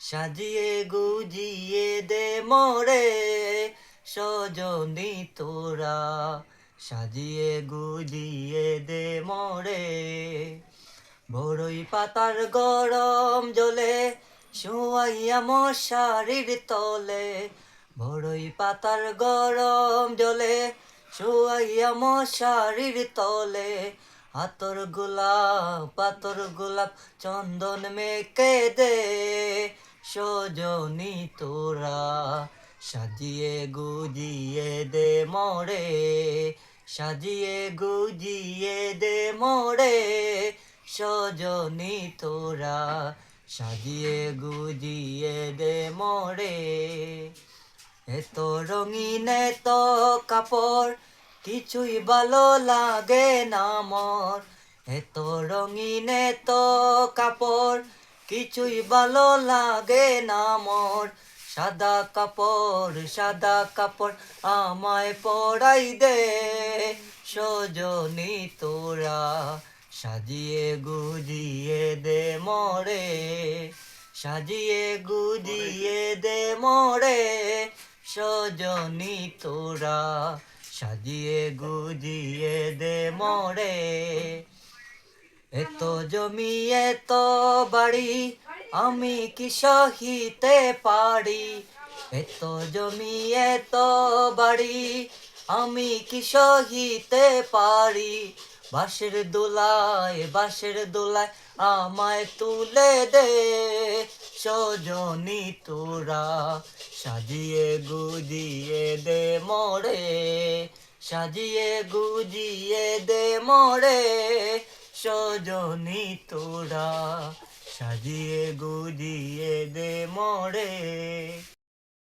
সাজিয়ে গুজিয়ে দে মোরে সজনী তোরা, সাজিয়ে গুজিয়ে দে মোরে। বড়ই পাতার গরম জলে শুয়াইয়া মশারির তলে, বড়ই পাতার গরম জলে শুয়াইয়া মশারির তলে, আতর গোলাপ চন্দন মেখে দে সজনী তোরা, সাজিয়ে গুজিয়ে দে মোরে, সাজিয়ে গুজিয়ে দে মোরে সজনী তোরা, সাজিয়ে গুজিয়ে দে মোরে। এত রঙিন এত কাপড় কিছুই ভালো লাগে না মোর, এত রঙিন এত কাপড় কিছুই ভালো লাগে না মোর। সাদা কাপড় আমায় পরাই দে সজনী তোরা, সাজিয়ে গুজিয়ে দে মোরে, সাজিয়ে গুজিয়ে দে মোরে সজনী তোরা, সাজিয়ে গুজিয়ে দে মোরে। এত জমি এত বাড়ি আমি কি সহিতে পারি, এত জমি এত বাড়ি আমি কি সহিতে পারি। বাঁশের দোলায় আমায় তুলে দে সজনী তোরা, সাজিয়ে গুজিয়ে দে মোরে, সাজিয়ে গুজিয়ে দে মোরে সজনী তোরা, সাজিয়ে গুজিয়ে দে মোরে।